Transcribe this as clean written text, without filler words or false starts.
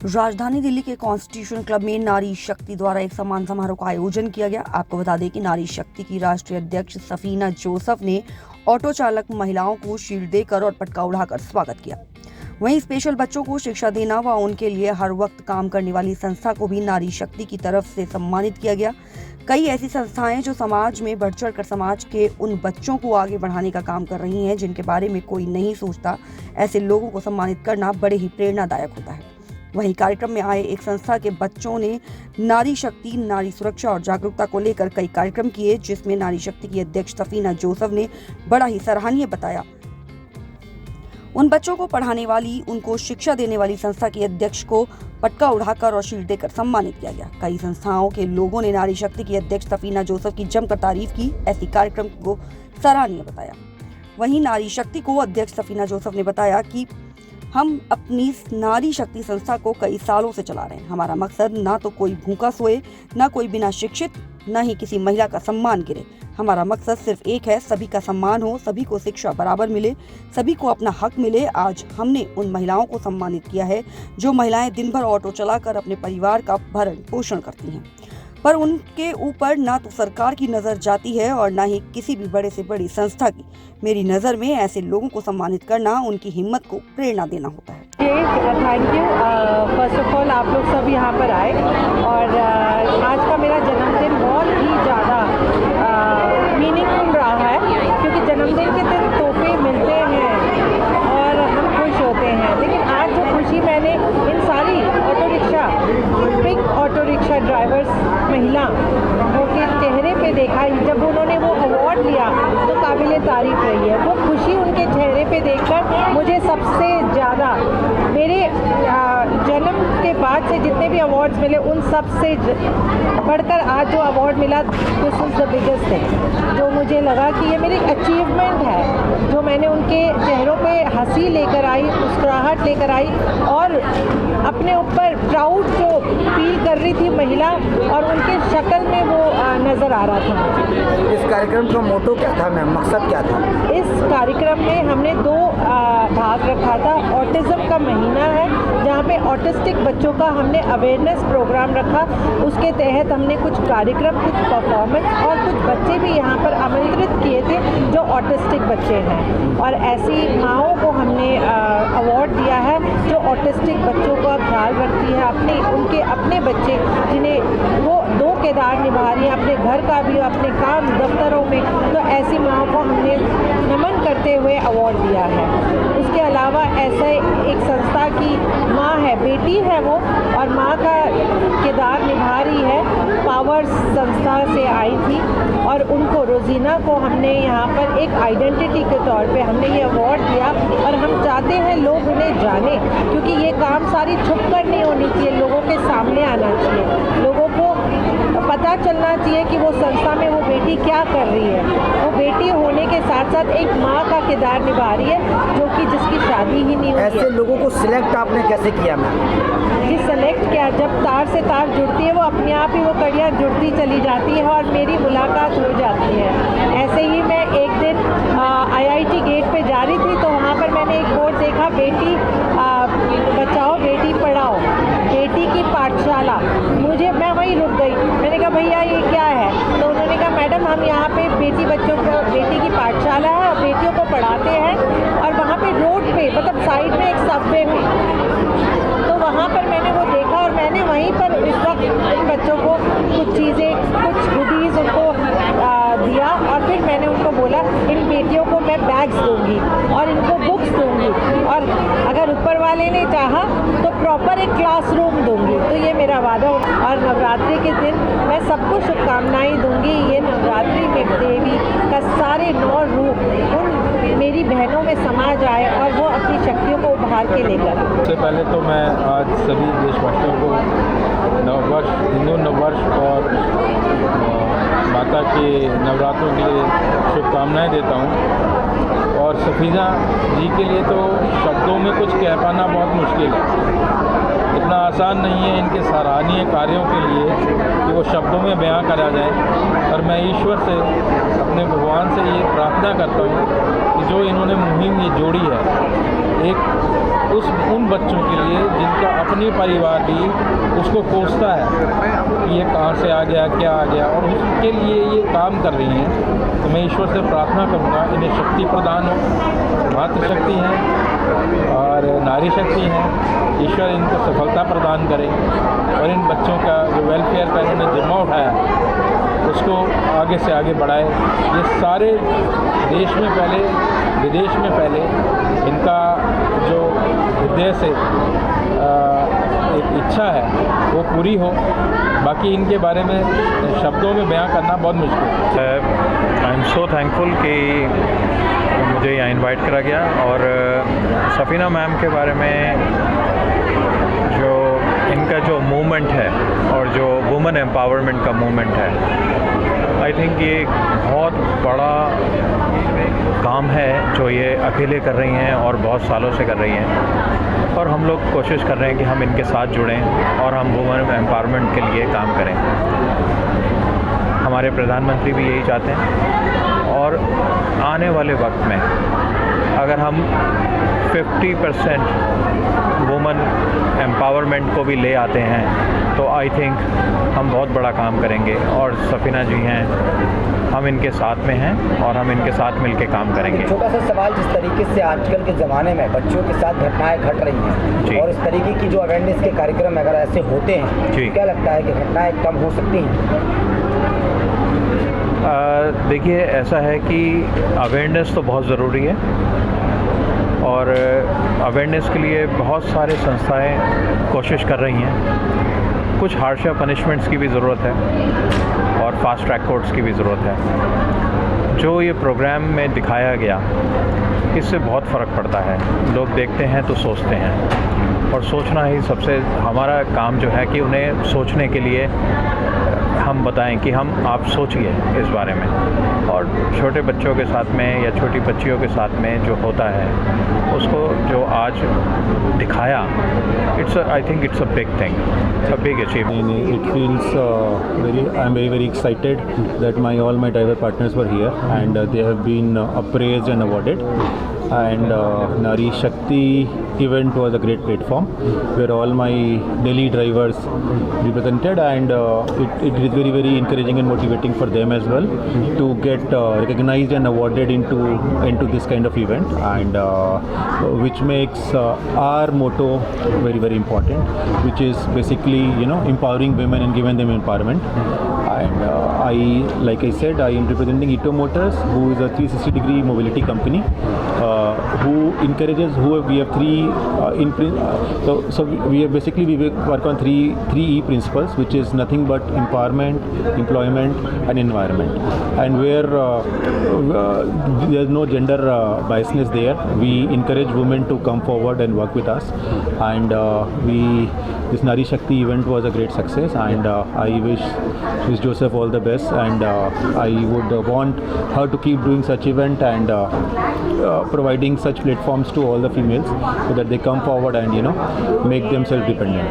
राजधानी दिल्ली के constitution club में नारी शक्ति द्वारा एक सम्मान समारोह का आयोजन किया गया। आपको बता दें कि नारी शक्ति की राष्ट्रीय अध्यक्ष सफीना जोसेफ ने ऑटो चालक महिलाओं को शील्ड देकर और पटका उड़ाकर स्वागत किया। वहीं स्पेशल बच्चों को शिक्षा देना व उनके लिए हर वक्त काम करने वाली संस्था को भी नारी शक्ति की तरफ से सम्मानित किया गया। कई ऐसी संस्थाएं जो समाज में बढ़ चढ़ कर समाज के उन बच्चों को आगे बढ़ाने का काम कर रही हैं जिनके बारे में कोई नहीं सोचता। ऐसे लोगों को सम्मानित करना बड़े ही प्रेरणादायक होता है। वहीं कार्यक्रम में आए एक संस्था के बच्चों ने नारी शक्ति, नारी सुरक्षा और जागरूकता को लेकर कई कार्यक्रम किए, जिसमें नारी शक्ति की अध्यक्ष सफीना जोसेफ ने बड़ा ही सराहनीय बताया। उन बच्चों को पढ़ाने वाली, उनको शिक्षा देने वाली संस्था की अध्यक्ष को पटका उड़ाकर और शील्ड देकर सम्मानित किया गया। कई संस्थाओं के लोगों ने नारी शक्ति की अध्यक्ष सफीना जोसेफ की जमकर तारीफ की, ऐसी कार्यक्रम को सराहनीय बताया। वहीं नारी शक्ति को अध्यक्ष सफीना जोसेफ ने बताया कि हम अपनी नारी शक्ति संस्था को कई सालों से चला रहे हैं। हमारा मकसद ना तो कोई भूखा सोए, ना कोई बिना शिक्षित, ना ही किसी महिला का सम्मान गिरे। हमारा मकसद सिर्फ एक है, सभी का सम्मान हो, सभी को शिक्षा बराबर मिले, सभी को अपना हक मिले। आज हमने उन महिलाओं को सम्मानित किया है जो महिलाएं दिन भर ऑटो चलाकर अपने परिवार का भरण पोषण करती हैं, पर उनके ऊपर ना तो सरकार की नज़र जाती है और ना ही किसी भी बड़े से बड़ी संस्था की। मेरी नज़र में ऐसे लोगों को सम्मानित करना उनकी हिम्मत को प्रेरणा देना होता है। Thank you. First of all आप लोग सब यहाँ पर आए और आज का मेरा जन्मदिन बहुत ही ज़्यादा मीनिंगफुल रहा है, क्योंकि जन्मदिन के दिन तोहफे मिलते हैं और हम खुश होते हैं। लेकिन आज जो खुशी मैंने इन सारी auto rickshaw, big auto rickshaw drivers महिला के चेहरे पे देखा, जब उन्होंने वो अवार्ड लिया तो काबिले तारीफ रही है। वो खुशी उनके चेहरे पे देखकर मुझे सबसे ज़्यादा मेरे जन्म के बाद से जितने भी अवार्ड्स मिले उन सब से बढ़कर आज जो अवार्ड मिला, this is the biggest thing. जो मुझे लगा कि ये मेरी अचीवमेंट है, जो मैंने उनके चेहरों पे हंसी लेकर आई, मुस्कुराहट लेकर आई और अपने ऊपर प्राउड जो फील कर रही थी महिला, और उनके शक्ल में वो नज़र आ रहा था। इस कार्यक्रम का मोटो क्या था मैम, मकसद क्या था? इस कार्यक्रम में हमने दो भाग रखा था। ऑटिज़म का महीना है जहाँ पे ऑटिस्टिक बच्चों का हमने अवेयरनेस प्रोग्राम रखा। उसके तहत हमने कुछ कार्यक्रम, कुछ परफॉर्मेंस और कुछ बच्चे भी यहाँ पर आमंत्रित किए थे जो ऑटिस्टिक बच्चे हैं, और ऐसी माँओं को हमने अवार्ड दिया है जो ऑटिस्टिक बच्चों का ख्याल रखती है, उनके अपने बच्चे जिन्हें वो दो किरदार निभा रही हैं, अपने घर का भी, अपने काम दफ्तरों में। तो ऐसी माँओं को हमने नमन करते हुए अवार्ड दिया है। उसके अलावा ऐसे एक संस्था की माँ है, बेटी है वो, और माँ का किरदार निभा रही है, पावर संस्था से आई थी, और उनको रोजीना को हमने यहाँ पर एक आइडेंटिटी के तौर पे हमने ये अवार्ड दिया। और हम चाहते हैं लोग उन्हें जाने, क्योंकि ये काम सारी छुप कर नहीं होनी चाहिए, लोगों के सामने आना चाहिए, लोगों को पता चलना चाहिए कि वो संस्था में वो बेटी क्या कर रही है। वो बेटी होने के साथ साथ एक माँ का किरदार निभा रही है, जो कि जिसकी शादी ही नहीं हुई है। ऐसे लोगों को सिलेक्ट आपने कैसे किया मैम? जी, सेलेक्ट किया, जब तार से तार जुड़ती है वो अपने आप ही वो कड़ियाँ जुड़ती चली जाती है और मेरी मुलाकात हो जाती है। ऐसे ही मैं एक दिन IIT गेट पे जा रही थी तो वहाँ पर मैंने एक बोर्ड देखा, बेटी बचाओ बेटी पढ़ाओ, बेटी की पाठशाला। मैं वहीं रुक गई, मैंने कहा भैया ये क्या है? तो उन्होंने कहा मैडम हम यहाँ पे बेटी की पाठशाला है और बेटियों को पढ़ाते हैं, और वहाँ पे रोड पे, मतलब साइड में एक सबवे में। तो वहाँ पर मैंने वो देखा और मैंने वहीं पर इस वक्त इन बच्चों को कुछ चीज़ें, कुछ गुडीज़ उनको दिया, और फिर मैंने उनको बोला इन बेटियों को मैं बैग्स दूंगी और इनको बुक्स दूंगी, और अगर ऊपर वाले ने चाहा तो प्रॉपर एक क्लासरूम दूंगी। तो ये मेरा वादा होगा। और नवरात्रि के दिन मैं सबको शुभकामनाएं दूंगी। ये नवरात्रि में देवी का सारे 9 रूप उन मेरी बहनों में समा जाए और वो अपनी शक्तियों को उभार के लेकर। सबसे पहले तो मैं आज सभी देशवासियों को नववर्ष, हिंदू नववर्ष और माता के नवरात्रों के लिए शुभकामनाएं देता हूं। और सफीना जी के लिए तो शब्दों में कुछ कह पाना बहुत मुश्किल है। इतना आसान नहीं है इनके सराहनीय कार्यों के लिए कि वो शब्दों में बयां करा जाए। और मैं ईश्वर से, अपने भगवान से ये प्रार्थना करता हूँ कि जो इन्होंने मुहिम ये जोड़ी है, एक उन बच्चों के लिए जिनका अपनी परिवार भी उसको कोसता है कि ये कहाँ से आ गया, क्या आ गया, और उसके लिए ये काम कर रही हैं। तो मैं ईश्वर से प्रार्थना करूँगा इन्हें शक्ति प्रदान हो। मातृशक्ति हैं और नारी शक्ति हैं, ईश्वर इनको सफलता प्रदान करे और इन बच्चों का जो वेलफेयर का इन्होंने जिम्मा उठाया उसको आगे से आगे बढ़ाए। ये सारे देश में फैले, विदेश में फैले, इनका जो हृदय से एक इच्छा है वो पूरी हो। बाकी इनके बारे में शब्दों में बयां करना बहुत मुश्किल है। आई एम सो थैंकफुल कि मुझे यहाँ इनवाइट करा गया और सफ़ीना मैम के बारे में जो इनका जो मूवमेंट है और जो वुमेन एम्पावरमेंट का मूवमेंट है, आई थिंक ये एक बहुत बड़ा काम है जो ये अकेले कर रही हैं और बहुत सालों से कर रही हैं। और हम लोग कोशिश कर रहे हैं कि हम इनके साथ जुड़ें और हम वुमेन एम्पावरमेंट के लिए काम करें। हमारे प्रधानमंत्री भी यही चाहते हैं और आने वाले वक्त में अगर हम 50% वुमेन एम्पावरमेंट को भी ले आते हैं तो आई थिंक हम बहुत बड़ा काम करेंगे। और सफ़ीना जी हैं, हम इनके साथ में हैं और हम इनके साथ मिलके काम करेंगे। छोटा सा सवाल, जिस तरीके से आजकल के ज़माने में बच्चों के साथ घटनाएं घट रही हैं और इस तरीके की जो अवेयरनेस के कार्यक्रम अगर ऐसे होते हैं तो क्या लगता है कि घटनाएं कम हो सकती हैं? देखिए, ऐसा है कि अवेयरनेस तो बहुत ज़रूरी है और अवेयरनेस के लिए बहुत सारे संस्थाएं कोशिश कर रही हैं। कुछ हार्शर पनिशमेंट्स की भी ज़रूरत है और फास्ट ट्रैक कोर्ट्स की भी ज़रूरत है। जो ये प्रोग्राम में दिखाया गया, इससे बहुत फ़र्क पड़ता है। लोग देखते हैं तो सोचते हैं और सोचना ही सबसे हमारा काम जो है कि उन्हें सोचने के लिए हम बताएं कि आप सोचिए इस बारे में। और छोटे बच्चों के साथ में या छोटी बच्चियों के साथ में जो होता है उसको जो आज दिखाया, I think it's a big thing, a big achievement. It feels I'm very excited that all my driver partners were here and they have been appraised and awarded. And Nari Shakti event was a great platform where all my daily drivers represented, and it is very encouraging and motivating for them as well to get recognized and awarded into this kind of event, and which makes our motto very important, which is basically empowering women and giving them empowerment. And like I said, I am representing Ito Motors, who is a 360-degree mobility company who encourages, we have so we work on three E principles, which is nothing but empowerment, employment and environment. And where there is no gender biasness there, we encourage women to come forward and work with us. And this Nari Shakti event was a great success, and I wish Ms. Joseph all the best, and I would want her to keep doing such event and providing such platforms to all the females so that they come forward and make themselves dependent.